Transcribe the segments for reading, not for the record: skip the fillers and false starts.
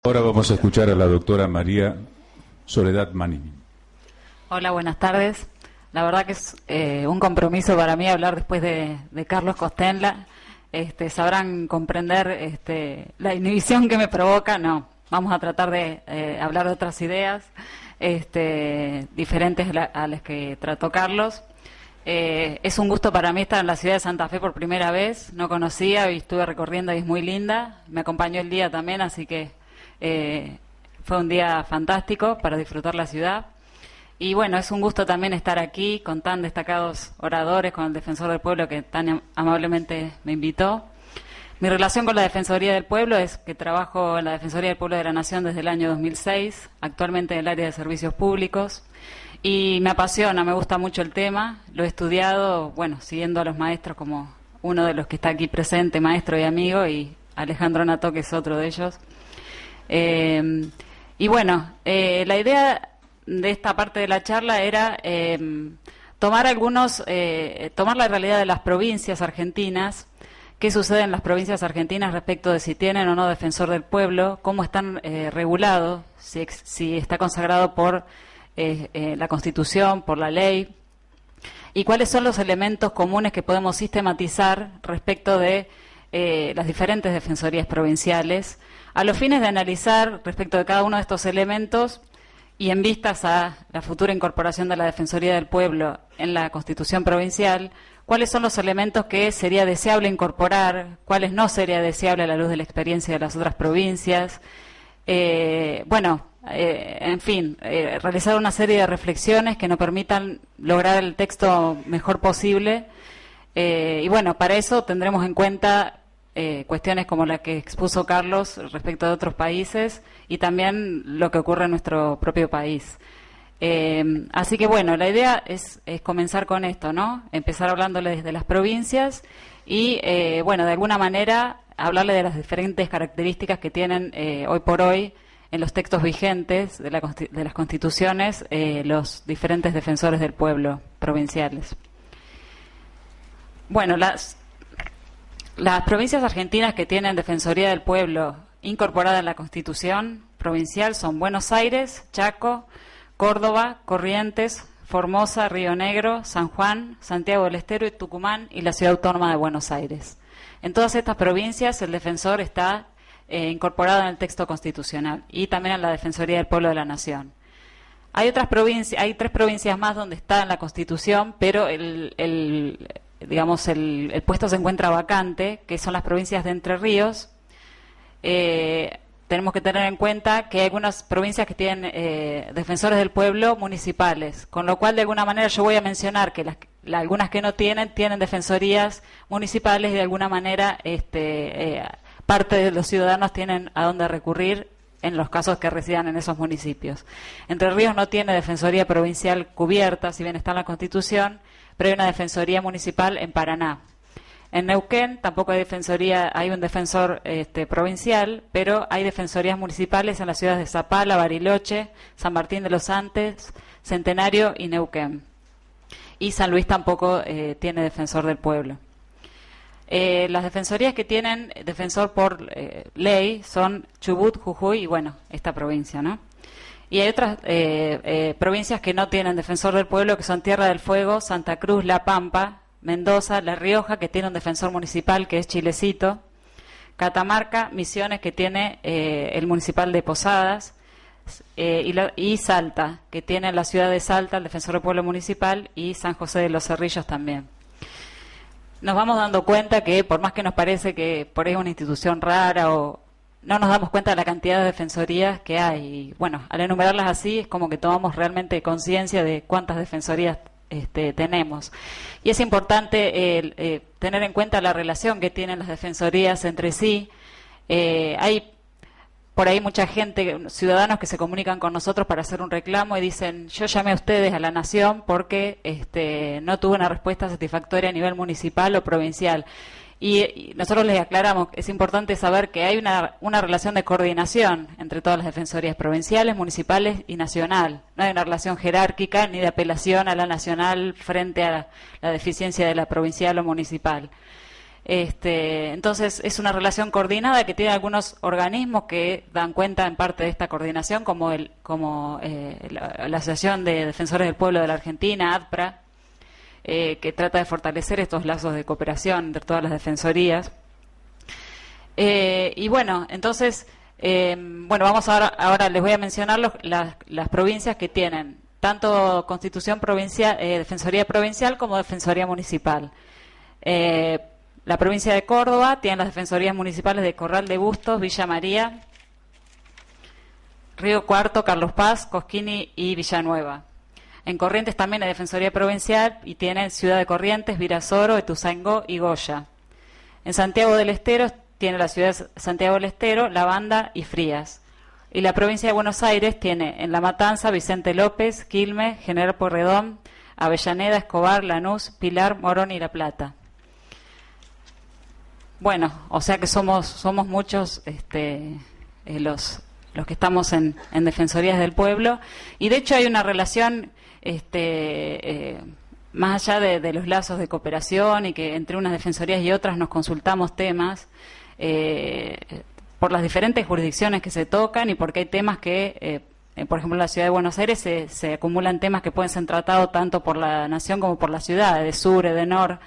Ahora vamos a escuchar a la doctora María Soledad Manini. Hola, buenas tardes. La verdad que es un compromiso para mí hablar después de Carlos Costenla. Sabrán comprender la inhibición que me provoca. No, vamos a tratar de hablar de otras ideas diferentes a las que trató Carlos. Es un gusto para mí estar en la ciudad de Santa Fe por primera vez. No conocía y estuve recorriendo y es muy linda. Me acompañó el día también, así que fue un día fantástico para disfrutar la ciudad. Y bueno, es un gusto también estar aquí con tan destacados oradores, con el Defensor del Pueblo que tan amablemente me invitó. Mi relación con la Defensoría del Pueblo es que trabajo en la Defensoría del Pueblo de la Nación desde el año 2006, actualmente en el área de servicios públicos. Y me apasiona, me gusta mucho el tema, lo he estudiado, bueno, siguiendo a los maestros como uno de los que está aquí presente, maestro y amigo, y Alejandro Nató, que es otro de ellos. Y bueno, la idea de esta parte de la charla era tomar la realidad de las provincias argentinas, qué sucede en las provincias argentinas respecto de si tienen o no defensor del pueblo, cómo están regulados, si está consagrado por la Constitución, por la ley, y cuáles son los elementos comunes que podemos sistematizar respecto de las diferentes defensorías provinciales, a los fines de analizar respecto de cada uno de estos elementos y en vistas a la futura incorporación de la Defensoría del Pueblo en la Constitución provincial, cuáles son los elementos que sería deseable incorporar, cuáles no sería deseable a la luz de la experiencia de las otras provincias. Realizar una serie de reflexiones que nos permitan lograr el texto mejor posible. Y bueno, para eso tendremos en cuenta cuestiones como la que expuso Carlos respecto de otros países y también lo que ocurre en nuestro propio país. Así que bueno, la idea es comenzar con esto, ¿no? Empezar hablándole desde las provincias y, de alguna manera hablarle de las diferentes características que tienen hoy por hoy en los textos vigentes de las constituciones los diferentes defensores del pueblo provinciales. Bueno, las provincias argentinas que tienen Defensoría del Pueblo incorporada en la Constitución provincial son Buenos Aires, Chaco, Córdoba, Corrientes, Formosa, Río Negro, San Juan, Santiago del Estero y Tucumán y la Ciudad Autónoma de Buenos Aires. En todas estas provincias el defensor está incorporado en el texto constitucional y también en la Defensoría del Pueblo de la Nación. Hay tres provincias más donde está en la Constitución, pero el puesto se encuentra vacante, que son las provincias de Entre Ríos. Tenemos que tener en cuenta que hay algunas provincias que tienen defensores del pueblo municipales, con lo cual de alguna manera yo voy a mencionar que algunas que no tienen defensorías municipales y de alguna manera parte de los ciudadanos tienen a dónde recurrir en los casos que residan en esos municipios. Entre Ríos no tiene defensoría provincial cubierta, si bien está en la Constitución, pero hay una defensoría municipal en Paraná. En Neuquén tampoco hay un defensor provincial, pero hay defensorías municipales en las ciudades de Zapala, Bariloche, San Martín de los Andes, Centenario y Neuquén. Y San Luis tampoco tiene defensor del pueblo. Las defensorías que tienen defensor por ley son Chubut, Jujuy y, esta provincia, ¿no? Y hay otras provincias que no tienen defensor del pueblo, que son Tierra del Fuego, Santa Cruz, La Pampa, Mendoza, La Rioja, que tiene un defensor municipal, que es Chilecito, Catamarca, Misiones, que tiene el municipal de Posadas, y Salta, que tiene en la ciudad de Salta el defensor del pueblo municipal, y San José de los Cerrillos también. Nos vamos dando cuenta que, por más que nos parece que por ahí es una institución rara o no nos damos cuenta de la cantidad de defensorías que hay. Y, al enumerarlas así es como que tomamos realmente conciencia de cuántas defensorías tenemos. Y es importante tener en cuenta la relación que tienen las defensorías entre sí. Hay por ahí mucha gente, ciudadanos que se comunican con nosotros para hacer un reclamo y dicen, yo llamé a ustedes a la Nación porque no tuve una respuesta satisfactoria a nivel municipal o provincial. Y nosotros les aclaramos que es importante saber que hay una relación de coordinación entre todas las defensorías provinciales, municipales y nacional. No hay una relación jerárquica ni de apelación a la nacional frente a la deficiencia de la provincial o municipal. Entonces es una relación coordinada que tiene algunos organismos que dan cuenta en parte de esta coordinación, como la Asociación de Defensores del Pueblo de la Argentina, ADPRA, que trata de fortalecer estos lazos de cooperación entre todas las defensorías. Y bueno, entonces, vamos ahora les voy a mencionar las provincias que tienen tanto Constitución provincial, Defensoría Provincial como Defensoría Municipal. La provincia de Córdoba tiene las defensorías municipales de Corral de Bustos, Villa María, Río Cuarto, Carlos Paz, Cosquini y Villanueva. En Corrientes también hay defensoría provincial y tienen Ciudad de Corrientes, Virasoro, Ituzaingó y Goya. En Santiago del Estero tiene la ciudad de Santiago del Estero, La Banda y Frías. Y la provincia de Buenos Aires tiene en La Matanza, Vicente López, Quilmes, General Pueyrredón, Avellaneda, Escobar, Lanús, Pilar, Morón y La Plata. Bueno, o sea que somos muchos los que estamos en Defensorías del Pueblo, y de hecho hay una relación más allá de los lazos de cooperación y que entre unas defensorías y otras nos consultamos temas por las diferentes jurisdicciones que se tocan y porque hay temas que, por ejemplo, en la Ciudad de Buenos Aires se acumulan temas que pueden ser tratados tanto por la nación como por la ciudad, de sur, de nor.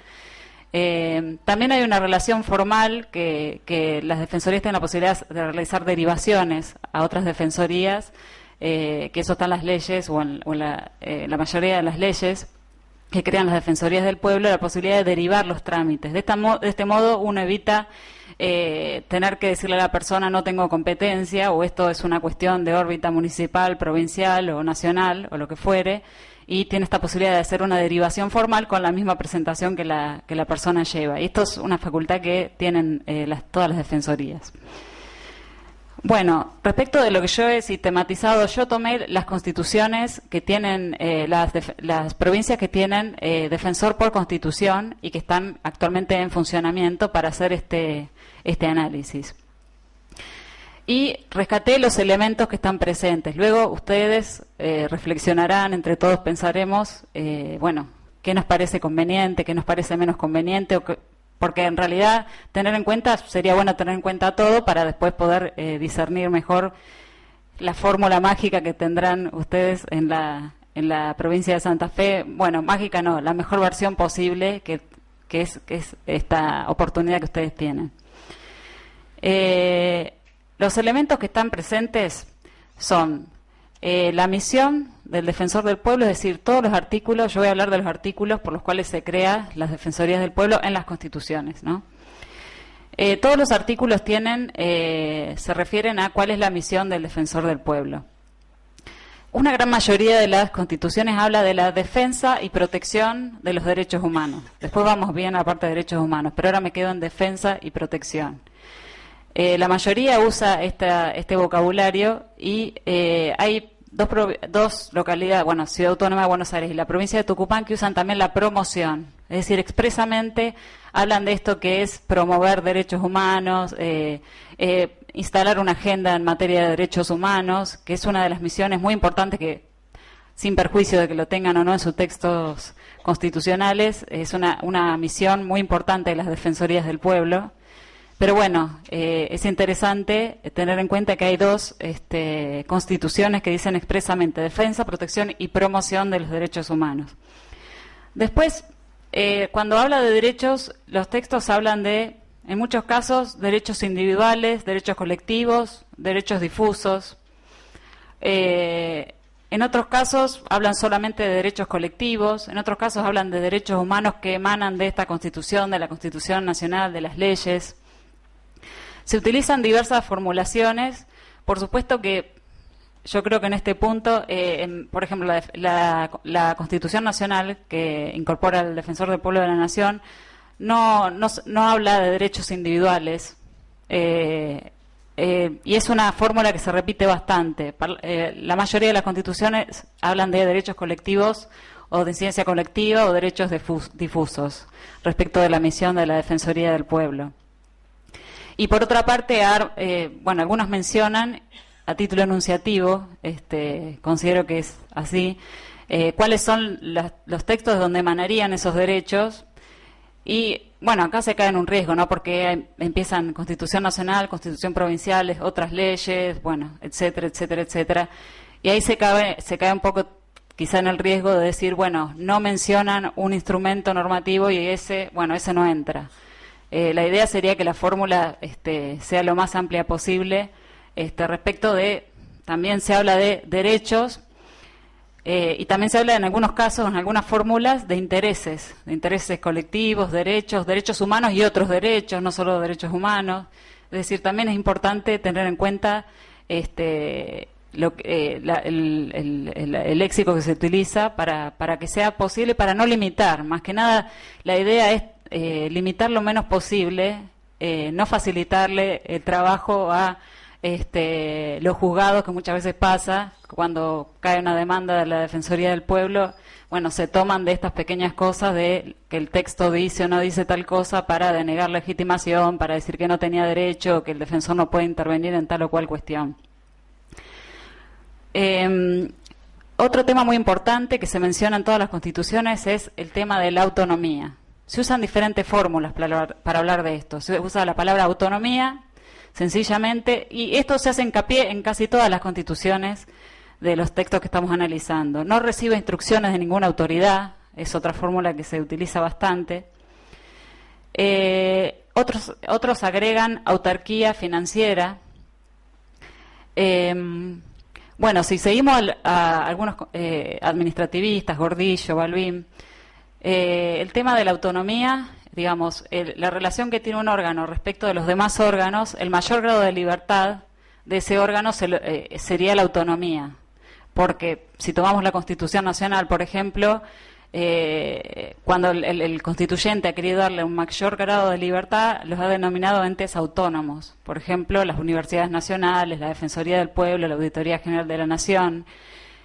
También hay una relación formal que las defensorías tienen la posibilidad de realizar derivaciones a otras defensorías, que eso está en las leyes o en la mayoría de las leyes que crean las defensorías del pueblo, la posibilidad de derivar los trámites. De este modo uno evita tener que decirle a la persona no tengo competencia o esto es una cuestión de órbita municipal, provincial o nacional o lo que fuere, y tiene esta posibilidad de hacer una derivación formal con la misma presentación que la persona lleva. Y esto es una facultad que tienen todas las defensorías. Bueno, respecto de lo que yo he sistematizado, yo tomé las constituciones que tienen, las provincias que tienen defensor por constitución y que están actualmente en funcionamiento para hacer este análisis. Y rescaté los elementos que están presentes. Luego ustedes reflexionarán, entre todos pensaremos, qué nos parece conveniente, qué nos parece menos conveniente, porque en realidad sería bueno tener en cuenta todo para después poder discernir mejor la fórmula mágica que tendrán ustedes en la provincia de Santa Fe. Bueno, mágica no, la mejor versión posible que es esta oportunidad que ustedes tienen. Los elementos que están presentes son la misión del defensor del pueblo, es decir, todos los artículos. Yo voy a hablar de los artículos por los cuales se crean las defensorías del pueblo en las constituciones, ¿no? Todos los artículos se refieren a cuál es la misión del defensor del pueblo. Una gran mayoría de las constituciones habla de la defensa y protección de los derechos humanos. Después vamos bien a la parte de derechos humanos, pero ahora me quedo en defensa y protección. La mayoría usa este vocabulario y hay dos localidades, Ciudad Autónoma de Buenos Aires y la provincia de Tucumán, que usan también la promoción. Es decir, expresamente hablan de esto que es promover derechos humanos, instalar una agenda en materia de derechos humanos, que es una de las misiones muy importantes que, sin perjuicio de que lo tengan o no en sus textos constitucionales, es una misión muy importante de las defensorías del pueblo. Pero bueno, es interesante tener en cuenta que hay dos constituciones que dicen expresamente defensa, protección y promoción de los derechos humanos. Después, cuando habla de derechos, los textos hablan de, en muchos casos, derechos individuales, derechos colectivos, derechos difusos. En otros casos hablan solamente de derechos colectivos, en otros casos hablan de derechos humanos que emanan de esta Constitución, de la Constitución Nacional, de las leyes. Se utilizan diversas formulaciones. Por supuesto que yo creo que en este punto, por ejemplo, la Constitución Nacional, que incorpora al Defensor del Pueblo de la Nación, no habla de derechos individuales. Y es una fórmula que se repite bastante. La mayoría de las constituciones hablan de derechos colectivos o de incidencia colectiva o derechos difusos respecto de la misión de la Defensoría del Pueblo. Y por otra parte, algunos mencionan a título enunciativo, considero que es así, cuáles son los textos donde emanarían esos derechos. Y bueno, acá se cae en un riesgo, ¿no? Porque empiezan Constitución Nacional, Constitución Provincial, otras leyes, bueno, etcétera, etcétera, etcétera. Y ahí se cae un poco quizá en el riesgo de decir, bueno, no mencionan un instrumento normativo y ese no entra. La idea sería que la fórmula sea lo más amplia posible. Respecto de, también se habla de derechos, y también se habla en algunos casos, en algunas fórmulas, de intereses colectivos, derechos humanos y otros derechos, no solo derechos humanos. Es decir, también es importante tener en cuenta el léxico que se utiliza para que sea posible, para no limitar. Más que nada, la idea es limitar lo menos posible, no facilitarle el trabajo a los juzgados, que muchas veces pasa cuando cae una demanda de la Defensoría del Pueblo. Bueno, se toman de estas pequeñas cosas, de que el texto dice o no dice tal cosa, para denegar legitimación, para decir que no tenía derecho, que el defensor no puede intervenir en tal o cual cuestión. Otro tema muy importante que se menciona en todas las constituciones es el tema de la autonomía. Se usan diferentes fórmulas para hablar de esto. Se usa la palabra autonomía, sencillamente, y esto se hace hincapié en casi todas las constituciones de los textos que estamos analizando. No recibe instrucciones de ninguna autoridad, es otra fórmula que se utiliza bastante. Otros agregan autarquía financiera. Bueno, si seguimos a algunos administrativistas, Gordillo, Balbín, el tema de la autonomía, digamos, la relación que tiene un órgano respecto de los demás órganos, el mayor grado de libertad de ese órgano sería la autonomía. Porque si tomamos la Constitución Nacional, por ejemplo, cuando el constituyente ha querido darle un mayor grado de libertad, los ha denominado entes autónomos. Por ejemplo, las universidades nacionales, la Defensoría del Pueblo, la Auditoría General de la Nación.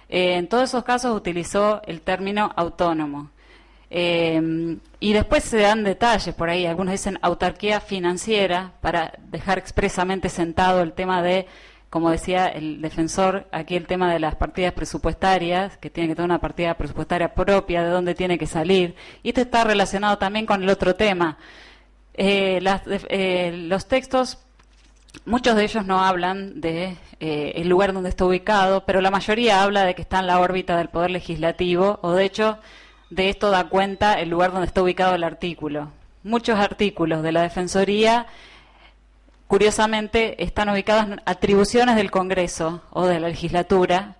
En todos esos casos utilizó el término autónomo. Y después se dan detalles por ahí. Algunos dicen autarquía financiera, para dejar expresamente sentado el tema de, como decía el defensor, aquí el tema de las partidas presupuestarias, que tiene que tener una partida presupuestaria propia, de dónde tiene que salir. Y esto está relacionado también con el otro tema. Los textos, muchos de ellos no hablan de el lugar donde está ubicado, pero la mayoría habla de que está en la órbita del Poder Legislativo, o de hecho, de esto da cuenta el lugar donde está ubicado el artículo. Muchos artículos de la Defensoría, curiosamente, están ubicados en atribuciones del Congreso o de la legislatura,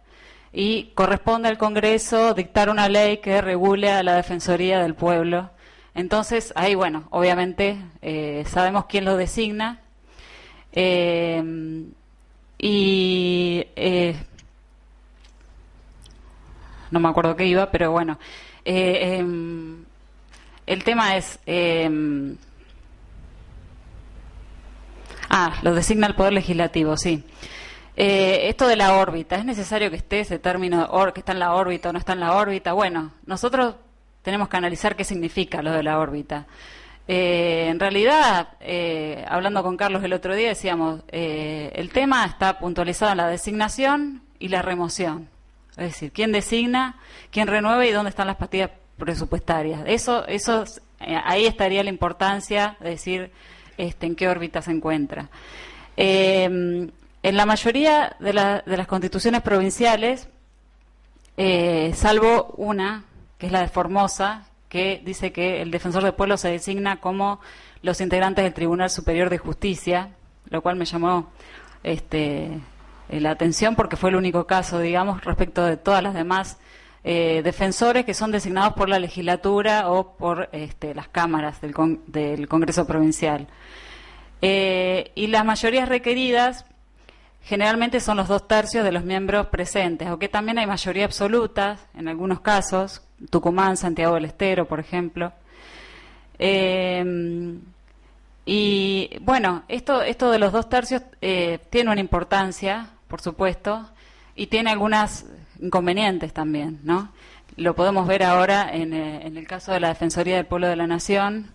y corresponde al Congreso dictar una ley que regule a la Defensoría del Pueblo. Entonces, ahí, bueno, obviamente sabemos quién lo designa, no me acuerdo qué iba, pero bueno, el tema es... lo designa el Poder Legislativo, sí. Esto de la órbita, ¿es necesario que esté ese término que está en la órbita o no está en la órbita? Bueno, nosotros tenemos que analizar qué significa lo de la órbita. En realidad, hablando con Carlos el otro día, decíamos, el tema está puntualizado en la designación y la remoción. Es decir, quién designa, quién renueva y dónde están las partidas presupuestarias. Ahí estaría la importancia de decir en qué órbita se encuentra. En la mayoría de las constituciones provinciales, salvo una, que es la de Formosa, que dice que el defensor del pueblo se designa como los integrantes del Tribunal Superior de Justicia, lo cual me llamó la atención porque fue el único caso, digamos, respecto de todas las demás defensores que son designados por la legislatura o por las cámaras del Congreso Provincial. Y las mayorías requeridas generalmente son los 2/3 de los miembros presentes, aunque también hay mayoría absoluta en algunos casos, Tucumán, Santiago del Estero, por ejemplo. Y bueno, esto de los 2/3 tiene una importancia, por supuesto, y tiene algunos inconvenientes también, ¿no? Lo podemos ver ahora en el caso de la Defensoría del Pueblo de la Nación,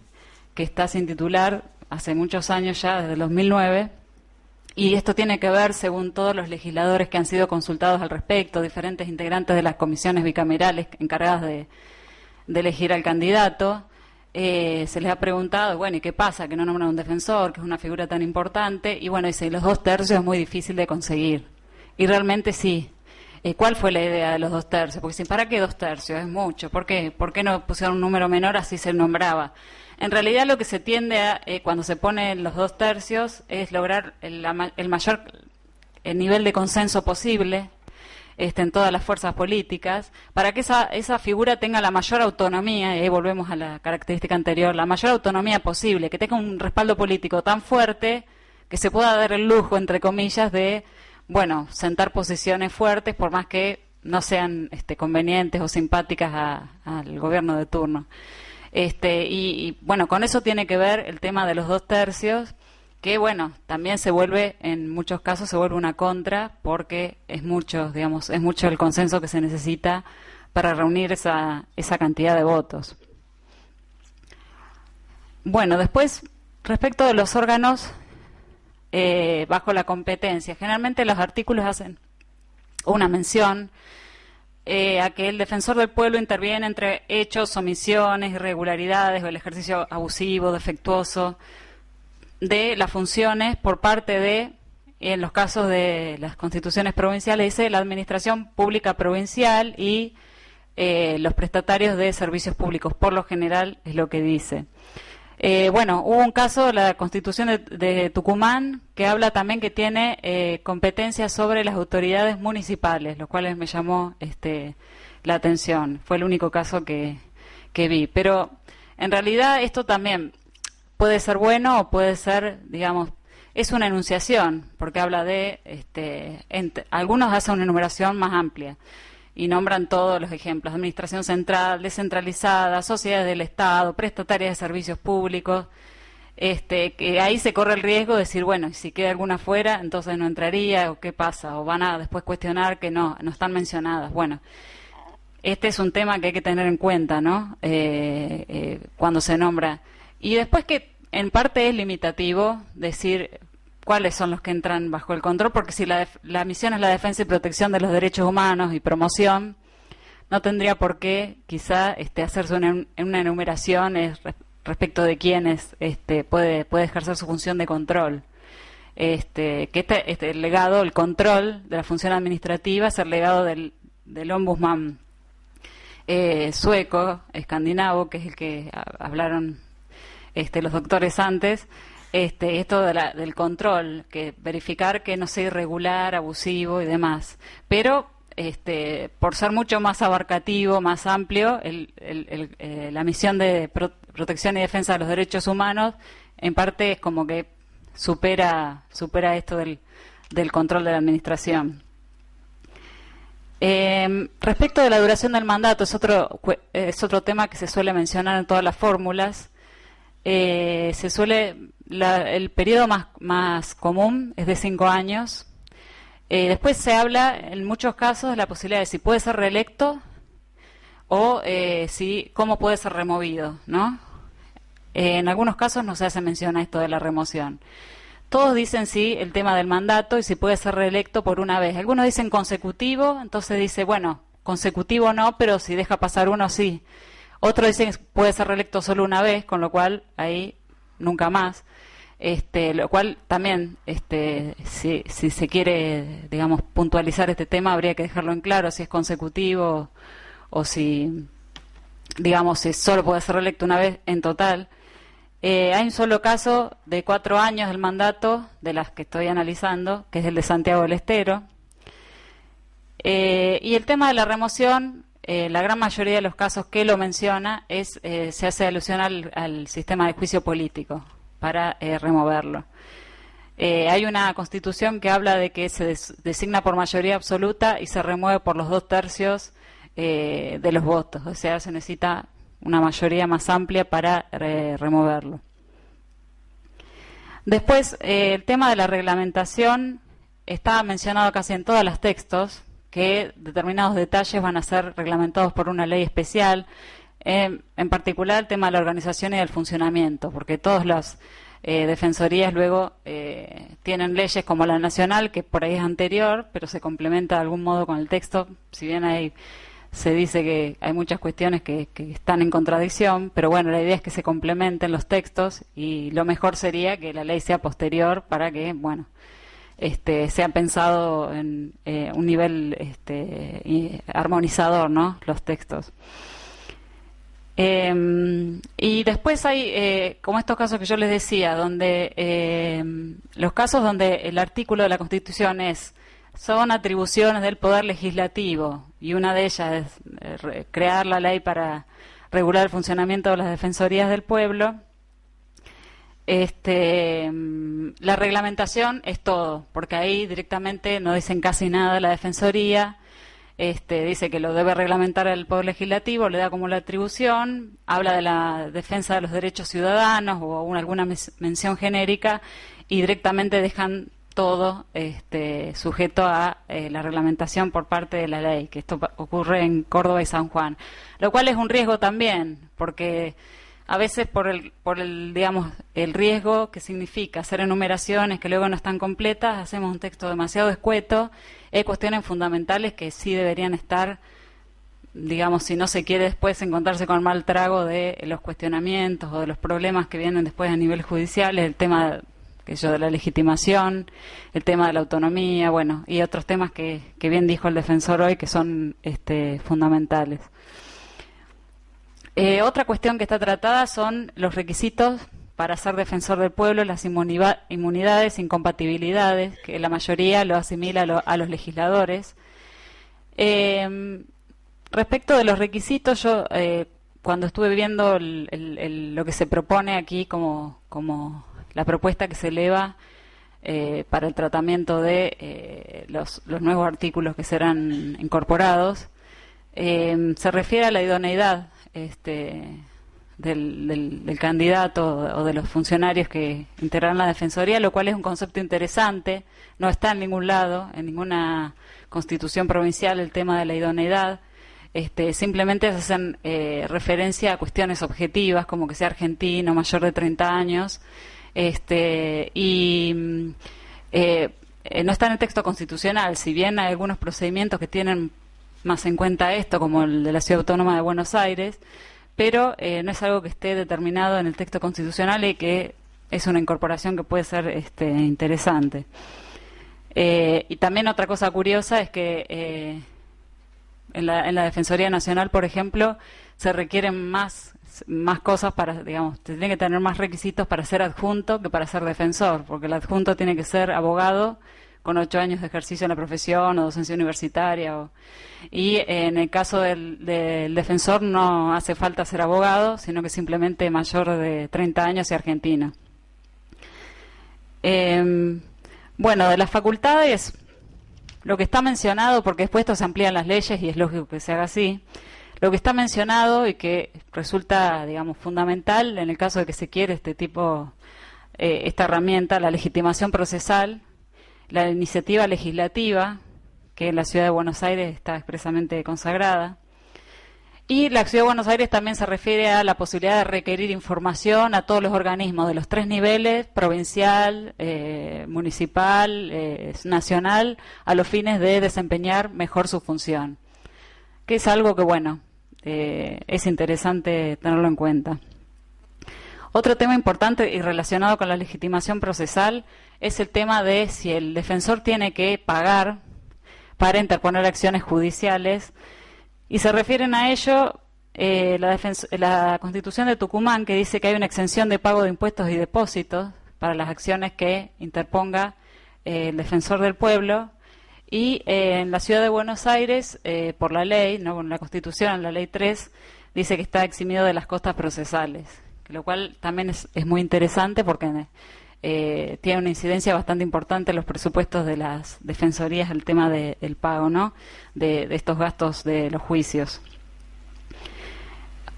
que está sin titular hace muchos años ya, desde el 2009, y esto tiene que ver, según todos los legisladores que han sido consultados al respecto, diferentes integrantes de las comisiones bicamerales encargadas de elegir al candidato, se les ha preguntado, bueno, ¿y qué pasa? Que no nombran un defensor, que es una figura tan importante. Y bueno, dice, los 2/3 es muy difícil de conseguir. Y realmente sí. ¿Cuál fue la idea de los 2/3? Porque dicen, ¿para qué 2/3? Es mucho. ¿Por qué? ¿Por qué no pusieron un número menor así se nombraba? En realidad lo que se tiende a, cuando se ponen los 2/3, es lograr el mayor nivel de consenso posible en todas las fuerzas políticas, para que esa figura tenga la mayor autonomía, y ahí volvemos a la característica anterior, la mayor autonomía posible, que tenga un respaldo político tan fuerte que se pueda dar el lujo, entre comillas, de, bueno, sentar posiciones fuertes, por más que no sean convenientes o simpáticas al gobierno de turno. Y bueno, con eso tiene que ver el tema de los 2/3, que bueno, también se vuelve, en muchos casos se vuelve una contra, porque es mucho el consenso que se necesita para reunir esa cantidad de votos. Bueno, después, respecto de los órganos bajo la competencia, generalmente los artículos hacen una mención a que el defensor del pueblo interviene entre hechos, omisiones, irregularidades o el ejercicio abusivo, defectuoso de las funciones por parte de, en los casos de las constituciones provinciales, dice la administración pública provincial y los prestatarios de servicios públicos, por lo general es lo que dice. Bueno, hubo un caso, la Constitución de Tucumán, que habla también que tiene competencias sobre las autoridades municipales, lo cual me llamó la atención. Fue el único caso que vi. Pero en realidad esto también puede ser bueno o puede ser, digamos, es una enunciación, porque habla de, algunos hacen una enumeración más amplia y nombran todos los ejemplos: administración central, descentralizada, sociedades del Estado, prestatarias de servicios públicos, que ahí se corre el riesgo de decir, bueno, y si queda alguna fuera, entonces no entraría, o qué pasa, o van a después cuestionar que no están mencionadas. Bueno, este es un tema que hay que tener en cuenta, ¿no? Cuando se nombra. Y después que en parte es limitativo decir cuáles son los que entran bajo el control, porque si la misión es la defensa y protección de los derechos humanos y promoción, no tendría por qué quizá hacerse una enumeración respecto de quiénes puede ejercer su función de control. Que el legado, el control de la función administrativa es el legado del ombudsman sueco, escandinavo, que es el que hablaron los doctores antes. Esto del control, que verificar que no sea irregular, abusivo y demás. Pero por ser mucho más abarcativo, más amplio, la misión de protección y defensa de los derechos humanos, en parte es como que supera esto del control de la administración. Respecto de la duración del mandato, es otro tema que se suele mencionar en todas las fórmulas. El periodo más común es de 5 años. Después se habla, en muchos casos, de la posibilidad de si puede ser reelecto o cómo puede ser removido, ¿no? En algunos casos no se hace mención a esto de la remoción. Todos dicen sí el tema del mandato y si puede ser reelecto por una vez. Algunos dicen consecutivo, entonces dice, bueno, consecutivo no, pero si deja pasar uno, sí. Otros dicen que puede ser reelecto solo una vez, con lo cual ahí nunca más. Lo cual también, si se quiere, digamos, puntualizar este tema, habría que dejarlo en claro si es consecutivo o si, digamos, si solo puede ser reelecto una vez en total. Hay un solo caso de 4 años del mandato, de las que estoy analizando, que es el de Santiago del Estero. Y el tema de la remoción, la gran mayoría de los casos que lo menciona se hace alusión al sistema de juicio político para removerlo. Hay una constitución que habla de que se designa por mayoría absoluta y se remueve por los 2/3 de los votos, o sea, se necesita una mayoría más amplia para removerlo. Después, el tema de la reglamentación está mencionado casi en todos los textos, que determinados detalles van a ser reglamentados por una ley especial, en particular el tema de la organización y del funcionamiento, porque todas las defensorías luego tienen leyes como la nacional, que por ahí es anterior, pero se complementa de algún modo con el texto, si bien hay se dice que hay muchas cuestiones que están en contradicción, pero bueno, la idea es que se complementen los textos y lo mejor sería que la ley sea posterior para que, bueno, sea pensado en un nivel armonizador, ¿no? Los textos. Y después hay, como estos casos que yo les decía, donde los casos donde el artículo de la Constitución son atribuciones del Poder Legislativo, y una de ellas es crear la ley para regular el funcionamiento de las defensorías del pueblo. La reglamentación es todo, porque ahí directamente no dicen casi nada de la defensoría. Dice que lo debe reglamentar el Poder Legislativo, le da como la atribución, habla de la defensa de los derechos ciudadanos o alguna mención genérica, y directamente dejan todo sujeto a la reglamentación por parte de la ley, que esto ocurre en Córdoba y San Juan, lo cual es un riesgo también, porque a veces por el digamos el riesgo que significa hacer enumeraciones que luego no están completas, hacemos un texto demasiado escueto. Hay cuestiones fundamentales que sí deberían estar, digamos, si no se quiere después encontrarse con el mal trago de los cuestionamientos o de los problemas que vienen después a nivel judicial, el tema de la legitimación, el tema de la autonomía, bueno, y otros temas que bien dijo el defensor hoy, que son fundamentales. Otra cuestión que está tratada son los requisitos para ser defensor del pueblo, las inmunidades, incompatibilidades, que la mayoría lo asimila a los legisladores. Respecto de los requisitos, yo cuando estuve viendo lo que se propone aquí como la propuesta que se eleva para el tratamiento de los nuevos artículos que serán incorporados, se refiere a la idoneidad del candidato o de los funcionarios que integrarán la Defensoría, lo cual es un concepto interesante. No está en ningún lado, en ninguna constitución provincial, el tema de la idoneidad. Simplemente se hacen referencia a cuestiones objetivas, como que sea argentino, mayor de 30 años, no está en el texto constitucional, si bien hay algunos procedimientos que tienen más en cuenta esto, como el de la Ciudad Autónoma de Buenos Aires, pero no es algo que esté determinado en el texto constitucional y que es una incorporación que puede ser interesante. Y también otra cosa curiosa es que en la Defensoría Nacional, por ejemplo, se requieren más cosas para, digamos, tiene que tener más requisitos para ser adjunto que para ser defensor, porque el adjunto tiene que ser abogado con 8 años de ejercicio en la profesión o docencia universitaria. Y en el caso del defensor no hace falta ser abogado, sino que simplemente mayor de 30 años y argentino. Bueno, de las facultades, lo que está mencionado, porque después esto se amplían las leyes y es lógico que se haga así, lo que está mencionado y que resulta, digamos, fundamental en el caso de que se quiere esta herramienta, la legitimación procesal, la iniciativa legislativa, que en la Ciudad de Buenos Aires está expresamente consagrada, y la Ciudad de Buenos Aires también se refiere a la posibilidad de requerir información a todos los organismos de los 3 niveles, provincial, municipal, nacional, a los fines de desempeñar mejor su función, que es algo que, bueno, es interesante tenerlo en cuenta. Otro tema importante y relacionado con la legitimación procesal es el tema de si el defensor tiene que pagar para interponer acciones judiciales, y se refieren a ello la Constitución de Tucumán, que dice que hay una exención de pago de impuestos y depósitos para las acciones que interponga el defensor del pueblo, y en la Ciudad de Buenos Aires, por la ley, no en la Constitución, en la Ley 3, dice que está eximido de las costas procesales, lo cual también es muy interesante porque tiene una incidencia bastante importante en los presupuestos de las defensorías, el tema del pago, ¿no?, de estos gastos de los juicios.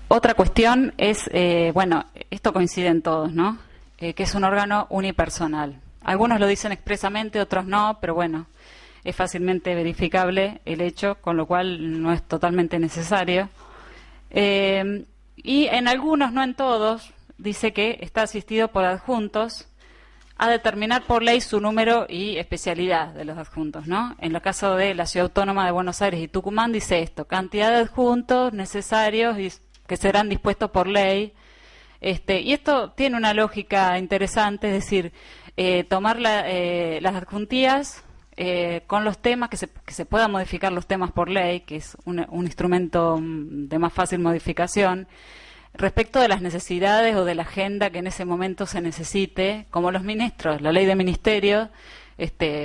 Otra cuestión es, bueno, esto coincide en todos, ¿no?, que es un órgano unipersonal. Algunos lo dicen expresamente, otros no, pero bueno, es fácilmente verificable el hecho, con lo cual no es totalmente necesario. Y en algunos, no en todos, dice que está asistido por adjuntos a determinar por ley su número y especialidad de los adjuntos, ¿no? En el caso de la Ciudad Autónoma de Buenos Aires y Tucumán dice esto: cantidad de adjuntos necesarios y que serán dispuestos por ley. Y esto tiene una lógica interesante, es decir, tomar las adjuntías con los temas, que se puedan modificar los temas por ley, que es un instrumento de más fácil modificación, respecto de las necesidades o de la agenda que en ese momento se necesite, como los ministros. La ley de ministerios,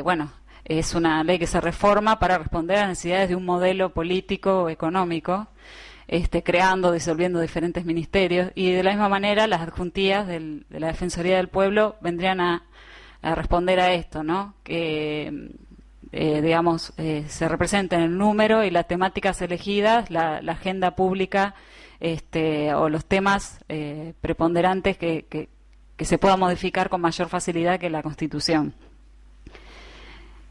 bueno, es una ley que se reforma para responder a las necesidades de un modelo político o económico, creando, disolviendo diferentes ministerios, y de la misma manera las adjuntías de la Defensoría del Pueblo vendrían a responder a esto, ¿no? Que digamos, se representen el número y las temáticas elegidas, la agenda pública, o los temas preponderantes que se puedan modificar con mayor facilidad que la Constitución.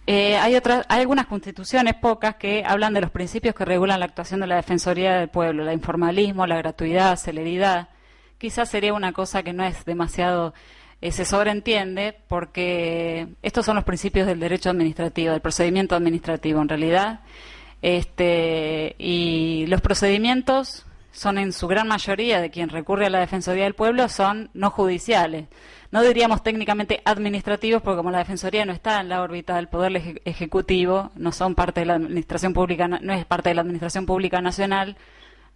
Hay algunas constituciones, pocas, que hablan de los principios que regulan la actuación de la Defensoría del Pueblo: el informalismo, la gratuidad, celeridad. Quizás sería una cosa que no es demasiado, se sobreentiende, porque estos son los principios del derecho administrativo, del procedimiento administrativo en realidad, y los procedimientos son en su gran mayoría, de quien recurre a la Defensoría del Pueblo, son no judiciales. No diríamos técnicamente administrativos, porque como la Defensoría no está en la órbita del Poder Ejecutivo, no son parte de la Administración Pública, no es parte de la Administración Pública Nacional,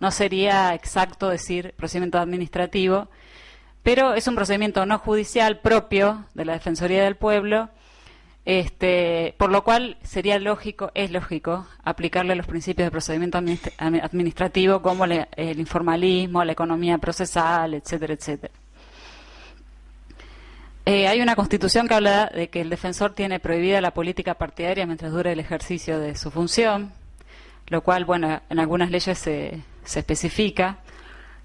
no sería exacto decir procedimiento administrativo, pero es un procedimiento no judicial propio de la Defensoría del Pueblo, por lo cual es lógico aplicarle los principios de procedimiento administrativo, como el informalismo, la economía procesal, etcétera, etcétera. Hay una constitución que habla de que el defensor tiene prohibida la política partidaria mientras dure el ejercicio de su función, lo cual, bueno, en algunas leyes se especifica.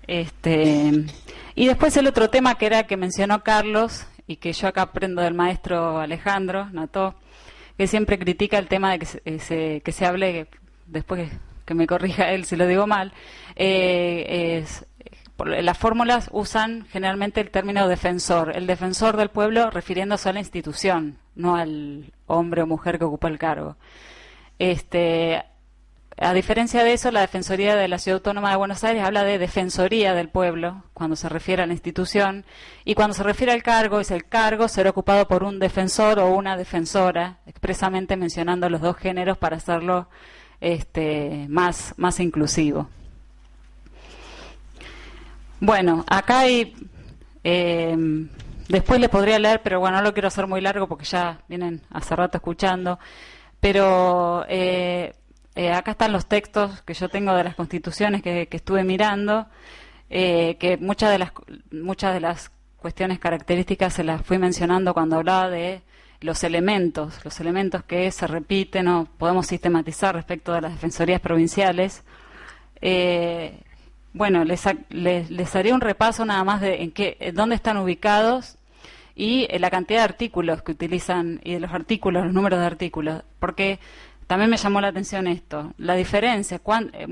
Y después el otro tema que mencionó Carlos, y que yo acá aprendo del maestro Alejandro Nató, que siempre critica el tema de que se hable, después que me corrija él si lo digo mal, las fórmulas usan generalmente el término defensor, el defensor del pueblo, refiriéndose a la institución, no al hombre o mujer que ocupa el cargo. A diferencia de eso, la Defensoría de la Ciudad Autónoma de Buenos Aires habla de Defensoría del Pueblo cuando se refiere a la institución, y cuando se refiere al cargo, es el cargo será ocupado por un defensor o una defensora, expresamente mencionando los dos géneros para hacerlo más inclusivo. Bueno, acá hay, después les podría leer, pero bueno, no lo quiero hacer muy largo porque ya vienen hace rato escuchando, pero acá están los textos que yo tengo de las constituciones que estuve mirando, que muchas de las cuestiones características se las fui mencionando cuando hablaba de los elementos que se repiten o podemos sistematizar respecto de las defensorías provinciales. Bueno, les haré un repaso nada más de dónde están ubicados y la cantidad de artículos que utilizan, y de los artículos, los números de artículos, porque también me llamó la atención esto, la diferencia.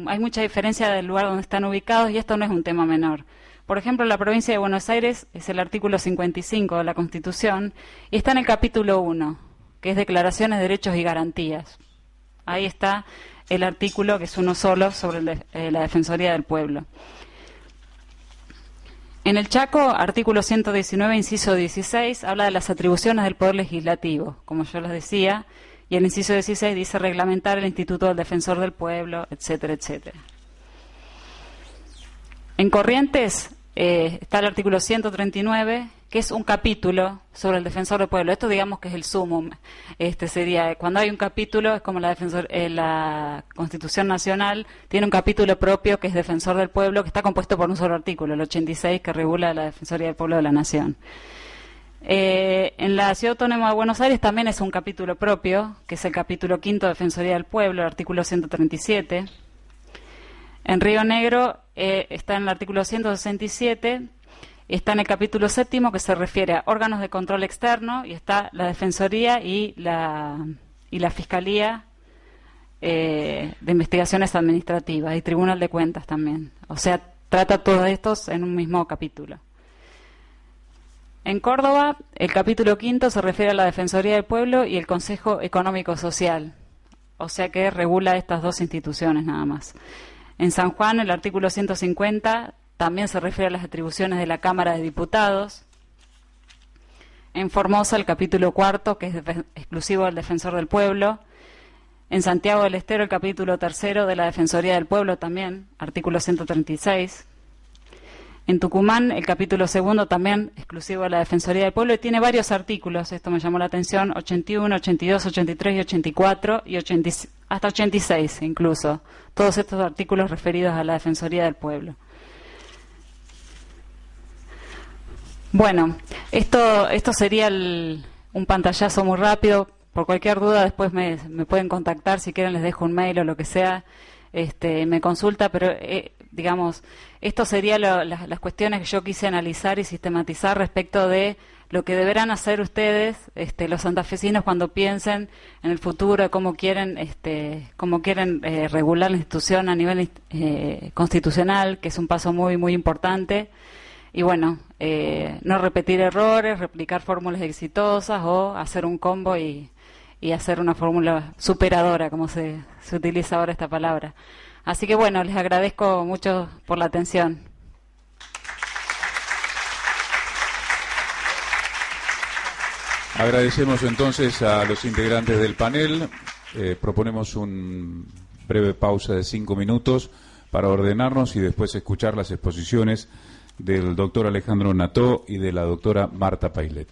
Hay mucha diferencia del lugar donde están ubicados, y esto no es un tema menor. Por ejemplo, la provincia de Buenos Aires es el artículo 55 de la Constitución y está en el capítulo 1, que es Declaraciones, Derechos y Garantías. Ahí está el artículo, que es uno solo, sobre la Defensoría del Pueblo. En el Chaco, artículo 119, inciso 16, habla de las atribuciones del Poder Legislativo, como yo les decía, y el inciso 16 dice reglamentar el Instituto del Defensor del Pueblo, etcétera, etcétera. En Corrientes está el artículo 139, que es un capítulo sobre el Defensor del Pueblo. Esto digamos que es el sumum. Sería, cuando hay un capítulo, es como la Constitución Nacional, tiene un capítulo propio que es Defensor del Pueblo, que está compuesto por un solo artículo, el 86, que regula la Defensoría del Pueblo de la Nación. En la Ciudad Autónoma de Buenos Aires también es un capítulo propio, que es el capítulo 5 Defensoría del Pueblo, el artículo 137. En Río Negro está en el artículo 167, está en el capítulo 7, que se refiere a órganos de control externo, y está la Defensoría y la Fiscalía de Investigaciones Administrativas, y Tribunal de Cuentas también. O sea, trata todos estos en un mismo capítulo. En Córdoba, el capítulo 5 se refiere a la Defensoría del Pueblo y el Consejo Económico Social, o sea que regula estas dos instituciones nada más. En San Juan, el artículo 150 también se refiere a las atribuciones de la Cámara de Diputados. En Formosa, el capítulo 4, que es exclusivo del Defensor del Pueblo. En Santiago del Estero, el capítulo 3 de la Defensoría del Pueblo también, artículo 136. En Tucumán, el capítulo 2 también exclusivo de la Defensoría del Pueblo y tiene varios artículos, esto me llamó la atención, 81, 82, 83 y 84 y hasta 86 incluso. Todos estos artículos referidos a la Defensoría del Pueblo. Bueno, esto sería un pantallazo muy rápido. Por cualquier duda después me pueden contactar, si quieren les dejo un mail o lo que sea, me consulta, pero digamos, esto serían las cuestiones que yo quise analizar y sistematizar respecto de lo que deberán hacer ustedes, los santafesinos, cuando piensen en el futuro, de cómo quieren regular la institución a nivel constitucional, que es un paso muy, muy importante. Y bueno, no repetir errores, replicar fórmulas exitosas o hacer un combo y hacer una fórmula superadora, como se utiliza ahora esta palabra. Así que bueno, les agradezco mucho por la atención. Agradecemos entonces a los integrantes del panel. Proponemos una breve pausa de 5 minutos para ordenarnos y después escuchar las exposiciones del doctor Alejandro Nató y de la doctora Marta Pailet.